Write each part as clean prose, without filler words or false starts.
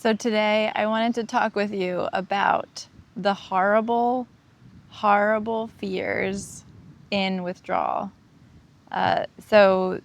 So today I wanted to talk with you about the horrible, horrible fears in withdrawal. So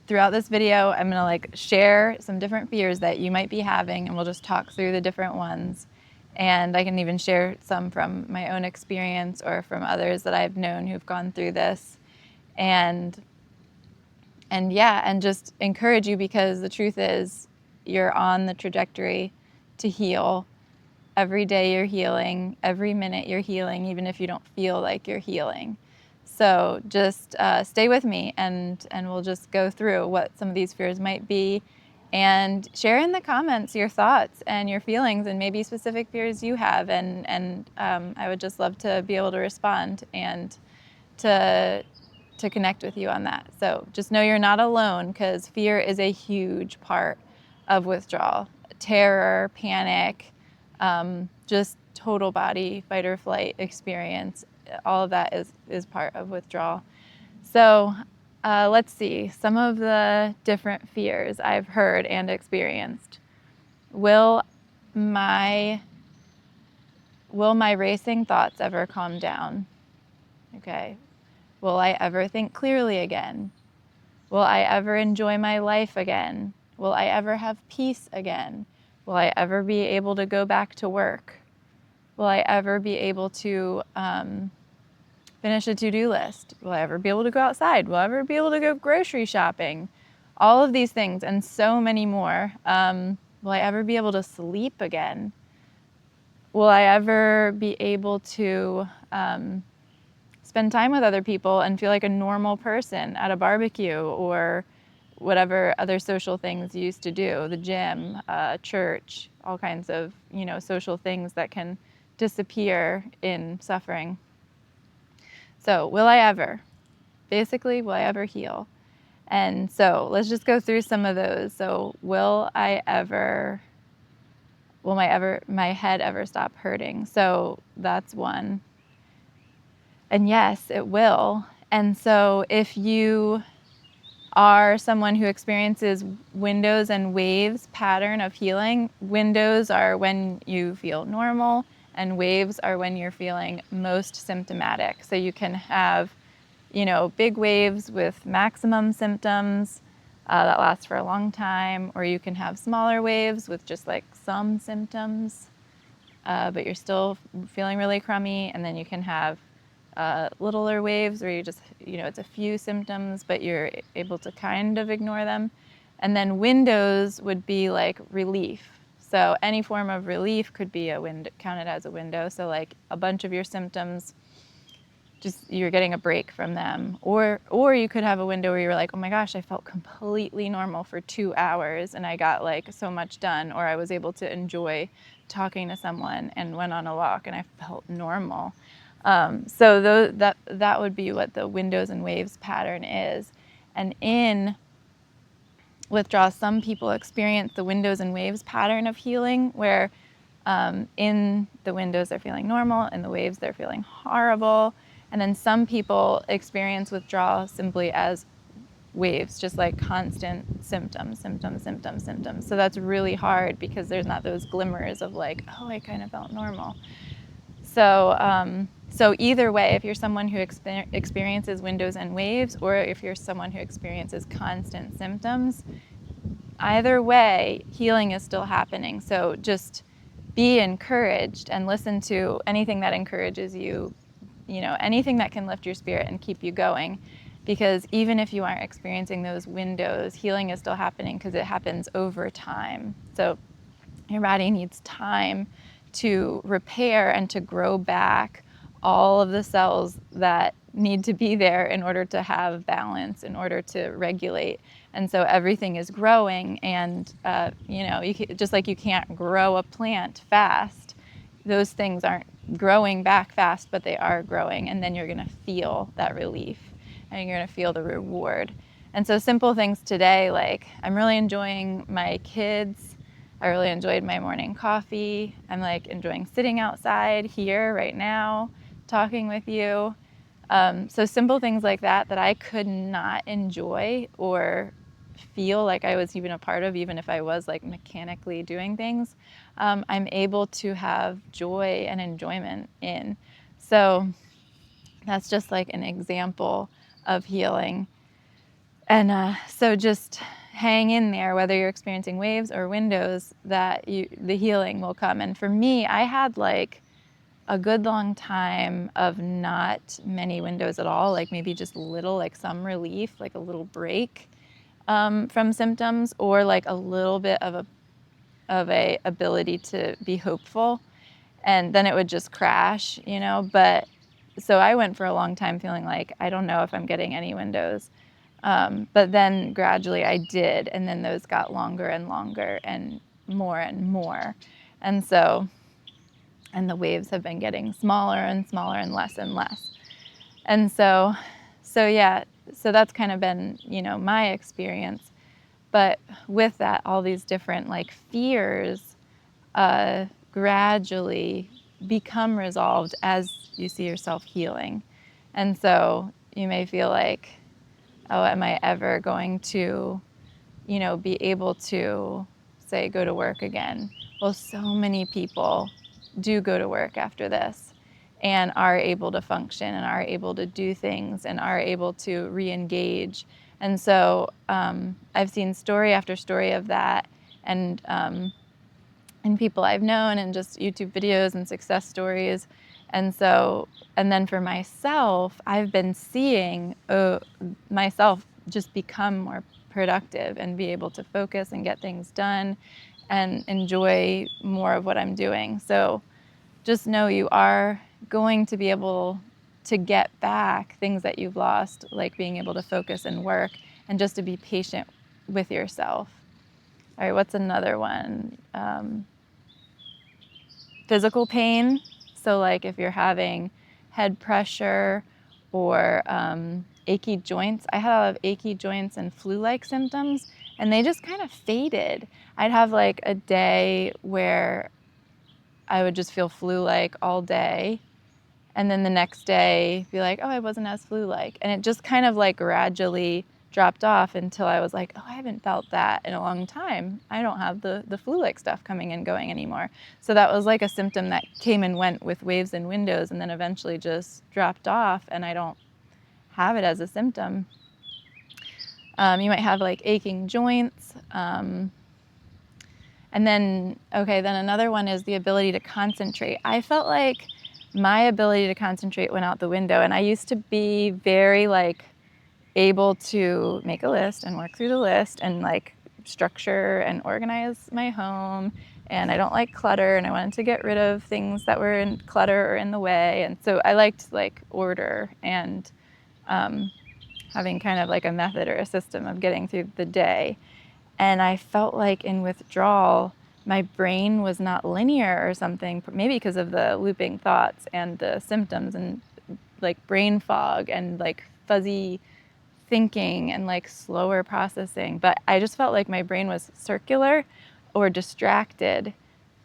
throughout this video, I'm gonna share some different fears that you might be having, and we'll just talk through the different ones. And I can even share some from my own experience or from others that I've known who've gone through this. And just encourage you, because the truth is you're on the trajectory to heal. Every day you're healing, every minute you're healing, even if you don't feel like you're healing. So just stay with me, and we'll just go through what some of these fears might be, and share in the comments your thoughts and your feelings and maybe specific fears you have. And I would just love to be able to respond and to connect with you on that. So just know you're not alone, because fear is a huge part of withdrawal. Terror, panic, just total body fight or flight experience. All of that is part of withdrawal. So let's see some of the different fears I've heard and experienced. Will my racing thoughts ever calm down? Okay. Will I ever think clearly again? Will I ever enjoy my life again? Will I ever have peace again? Will I ever be able to go back to work? Will I ever be able to finish a to-do list? Will I ever be able to go outside? Will I ever be able to go grocery shopping? All of these things and so many more. Will I ever be able to sleep again? Will I ever be able to spend time with other people and feel like a normal person at a barbecue or whatever other social things you used to do, the gym, church, all kinds of, social things that can disappear in suffering. So will I ever? Basically, will I ever heal? And so let's just go through some of those. So will my head ever stop hurting? So that's one. And yes, it will. And so if you are someone who experiences windows and waves pattern of healing, windows are when you feel normal, and waves are when you're feeling most symptomatic. So you can have, big waves with maximum symptoms that last for a long time, or you can have smaller waves with just some symptoms, but you're still feeling really crummy. And then you can have littler waves where you just, it's a few symptoms, but you're able to kind of ignore them. And then windows would be like relief. So any form of relief could be counted as a window. So a bunch of your symptoms, just you're getting a break from them. Or you could have a window where you're like, oh my gosh, I felt completely normal for 2 hours and I got so much done, or I was able to enjoy talking to someone and went on a walk and I felt normal. So that would be what the windows and waves pattern is. And in withdrawal, some people experience the windows and waves pattern of healing, where in the windows they're feeling normal, in the waves they're feeling horrible. And then some people experience withdrawal simply as waves, just constant symptoms. So that's really hard, because there's not those glimmers of oh, I kind of felt normal. So either way, if you're someone who experiences windows and waves, or if you're someone who experiences constant symptoms, either way, healing is still happening. So just be encouraged and listen to anything that encourages you, anything that can lift your spirit and keep you going. Because even if you aren't experiencing those windows, healing is still happening, because it happens over time. So your body needs time to repair and to grow back all of the cells that need to be there in order to have balance, in order to regulate. And so everything is growing, and just like you can't grow a plant fast, those things aren't growing back fast, but they are growing, and then you're going to feel that relief and you're going to feel the reward. And so simple things today, I'm really enjoying my kids. I really enjoyed my morning coffee. I'm enjoying sitting outside here right now, talking with you. So simple things like that I could not enjoy or feel like I was even a part of, even if I was like mechanically doing things, I'm able to have joy and enjoyment in. So that's just like an example of healing. And so just hang in there, whether you're experiencing waves or windows, the healing will come. And for me, I had like a good long time of not many windows at all, like maybe just little, like some relief, like a little break from symptoms, or like a little bit of a ability to be hopeful, and then it would just crash, you know. But so I went for a long time feeling like I don't know if I'm getting any windows, but then gradually I did, and then those got longer and longer and more, and so and the waves have been getting smaller and smaller and less. And so yeah, so that's kind of been, you know, my experience. But with that, all these different like fears gradually become resolved as you see yourself healing. And so you may feel like, oh, am I ever going to, you know, be able to, say, go to work again? Well, so many people do go to work after this and are able to function and are able to do things and are able to re-engage. And so I've seen story after story of that, and people I've known, and just YouTube videos and success stories. And so, and then for myself, I've been seeing myself just become more productive and be able to focus and get things done and enjoy more of what I'm doing. So just know you are going to be able to get back things that you've lost, like being able to focus and work, and just to be patient with yourself. All right, what's another one? Physical pain. So like if you're having head pressure or achy joints. I had a lot of achy joints and flu-like symptoms, and they just kind of faded. I'd have like a day where I would just feel flu-like all day, and then the next day be like, oh, I wasn't as flu-like. And it just kind of like gradually dropped off until I was like, oh, I haven't felt that in a long time. I don't have the flu-like stuff coming and going anymore. So that was like a symptom that came and went with waves and windows, and then eventually just dropped off, and I don't have it as a symptom. You might have like aching joints. And then another one is the ability to concentrate. I felt like my ability to concentrate went out the window, and I used to be very like able to make a list and work through the list and like structure and organize my home, and I don't like clutter, and I wanted to get rid of things that were in clutter or in the way. And so I liked like order and having kind of like a method or a system of getting through the day. And I felt like in withdrawal, my brain was not linear or something, maybe because of the looping thoughts and the symptoms and like brain fog and like fuzzy thinking and like slower processing. But I just felt like my brain was circular or distracted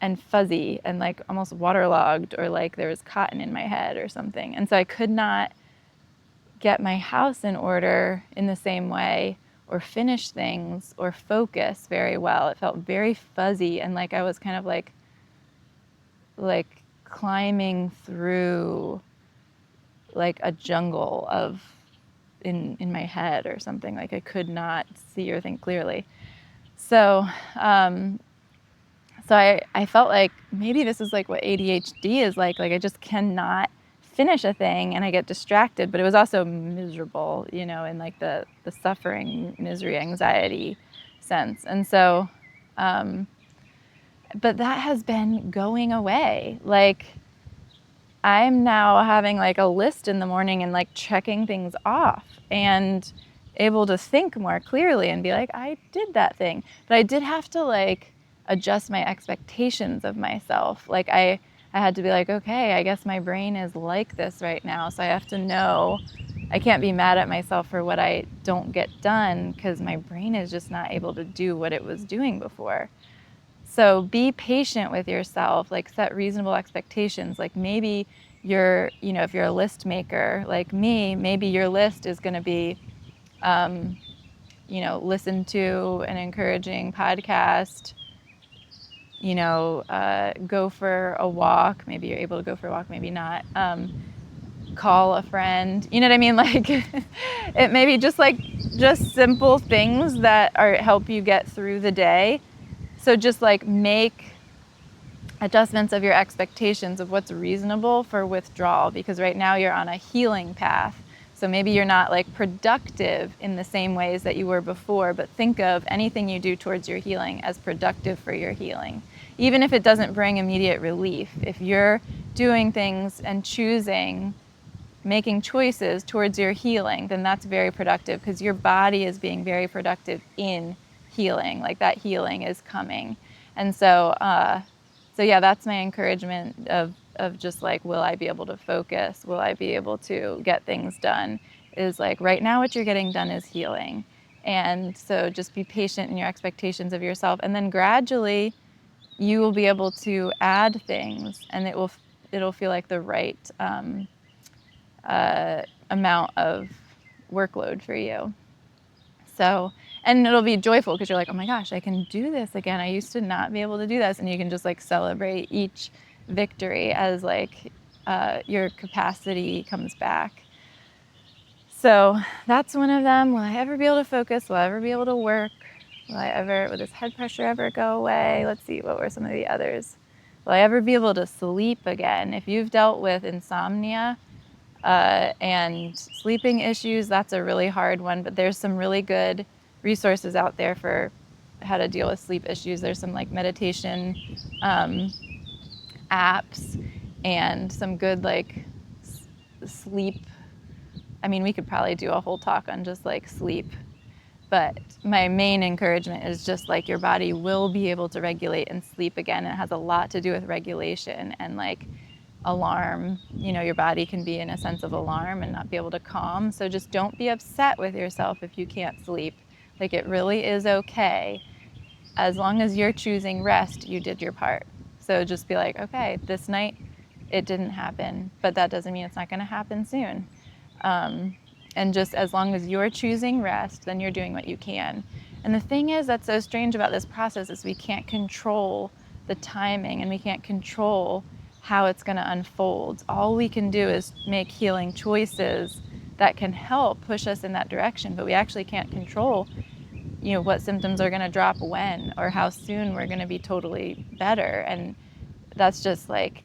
and fuzzy and like almost waterlogged, or like there was cotton in my head or something. And so I could not get my house in order in the same way, or finish things, or focus very well. It felt very fuzzy, and like I was kind of like climbing through like a jungle of in my head or something. Like I could not see or think clearly. So I felt like maybe this is like what ADHD is like I just cannot finish a thing and I get distracted. But it was also miserable, you know, in like the suffering, misery, anxiety sense. And so but that has been going away. Like I'm now having like a list in the morning and like checking things off and able to think more clearly and be like, I did that thing. But I did have to like adjust my expectations of myself. Like I had to be like, okay, I guess my brain is like this right now. So I have to know I can't be mad at myself for what I don't get done, because my brain is just not able to do what it was doing before. So be patient with yourself, like set reasonable expectations. Like maybe you're, you know, if you're a list maker like me, maybe your list is going to be listen to an encouraging podcast, go for a walk. Maybe you're able to go for a walk, maybe not. Call a friend. You know what I mean? Like it may be just simple things that help you get through the day. So just like make adjustments of your expectations of what's reasonable for withdrawal, because right now you're on a healing path. So maybe you're not like productive in the same ways that you were before, but think of anything you do towards your healing as productive for your healing. Even if it doesn't bring immediate relief, if you're doing things and making choices towards your healing, then that's very productive, because your body is being very productive in healing. Like that healing is coming. And so yeah, that's my encouragement of just like, will I be able to focus? Will I be able to get things done? Is like right now what you're getting done is healing. And so just be patient in your expectations of yourself, and then gradually you will be able to add things, and it'll feel like the right amount of workload for you. So, and it'll be joyful because you're like, oh my gosh, I can do this again. I used to not be able to do this. And you can just like celebrate each victory as like your capacity comes back. So that's one of them. Will I ever be able to focus? Will I ever be able to work? Will this head pressure ever go away? Let's see, what were some of the others? Will I ever be able to sleep again? If you've dealt with insomnia, and sleeping issues, that's a really hard one, but there's some really good resources out there for how to deal with sleep issues. There's some like meditation apps and some good like sleep. I mean, we could probably do a whole talk on just like sleep, but my main encouragement is just like your body will be able to regulate and sleep again. It has a lot to do with regulation and like alarm. Your body can be in a sense of alarm and not be able to calm. So just don't be upset with yourself if you can't sleep. Like it really is okay. As long as you're choosing rest, you did your part. So just be like, okay, this night it didn't happen, but that doesn't mean it's not going to happen soon. And just as long as you're choosing rest, then you're doing what you can. And the thing is that's so strange about this process is we can't control the timing, and we can't control how it's going to unfold. All we can do is make healing choices that can help push us in that direction, but we actually can't control, what symptoms are going to drop when, or how soon we're going to be totally better. And that's just like,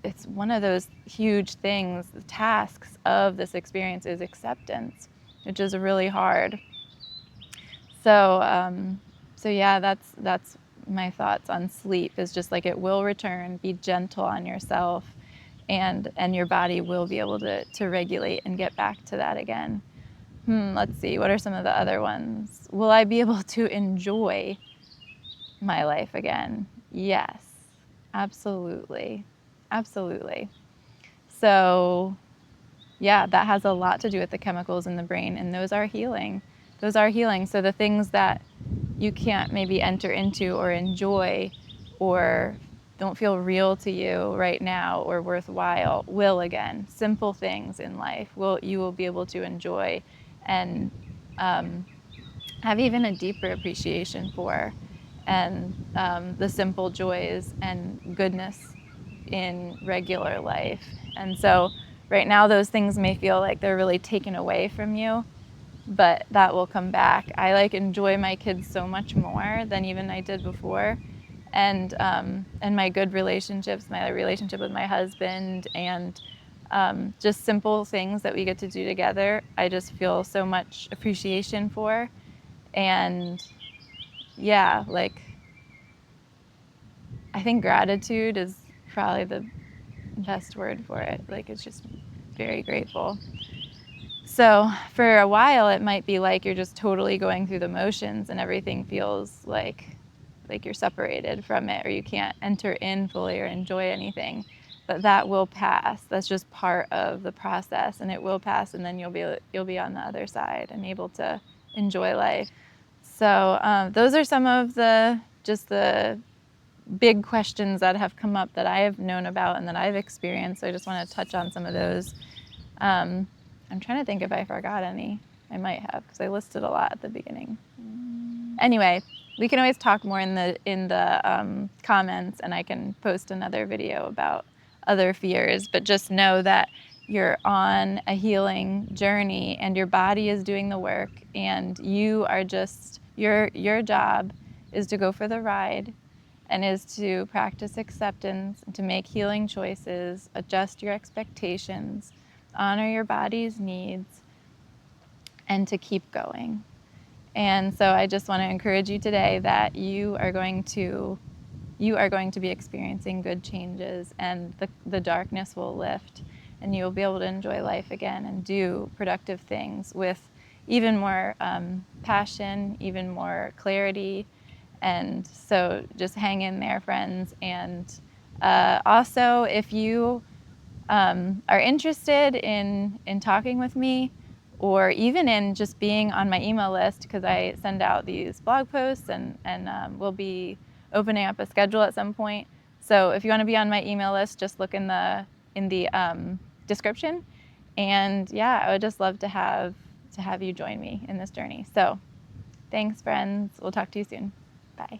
it's one of those huge things. The tasks of this experience is acceptance, which is really hard. So yeah, that's my thoughts on sleep, is just like it will return. Be gentle on yourself, and your body will be able to regulate and get back to that again. Let's see, what are some of the other ones? Will I be able to enjoy my life again? Yes, absolutely. So yeah, that has a lot to do with the chemicals in the brain, and those are healing. So the things that you can't maybe enter into or enjoy or don't feel real to you right now or worthwhile will again. Simple things in life you will be able to enjoy and have even a deeper appreciation for, and the simple joys and goodness in regular life. And so right now those things may feel like they're really taken away from you, but that will come back. I like enjoy my kids so much more than even I did before. And my good relationships, my relationship with my husband, and just simple things that we get to do together, I just feel so much appreciation for. And yeah, like I think gratitude is probably the best word for it. Like it's just very grateful. So for a while, it might be like you're just totally going through the motions and everything feels like you're separated from it, or you can't enter in fully or enjoy anything. But that will pass. That's just part of the process, and it will pass, and then you'll be on the other side and able to enjoy life. So those are some of the big questions that have come up that I have known about and that I've experienced. So I just want to touch on some of those. I'm trying to think if I forgot any. I might have, because I listed a lot at the beginning. Anyway, we can always talk more in the comments, and I can post another video about other fears. But just know that you're on a healing journey, and your body is doing the work, and you are just your job is to go for the ride, and is to practice acceptance, and to make healing choices, adjust your expectations, honor your body's needs, and to keep going. And so I just want to encourage you today that you are going to be experiencing good changes, and the darkness will lift, and you'll be able to enjoy life again and do productive things with even more passion, even more clarity. And so just hang in there, friends. And also, if you are interested in talking with me, or even in just being on my email list, because I send out these blog posts, and we'll be opening up a schedule at some point. So if you want to be on my email list, just look in the description. And yeah, I would just love to have you join me in this journey. So thanks, friends. We'll talk to you soon. Bye.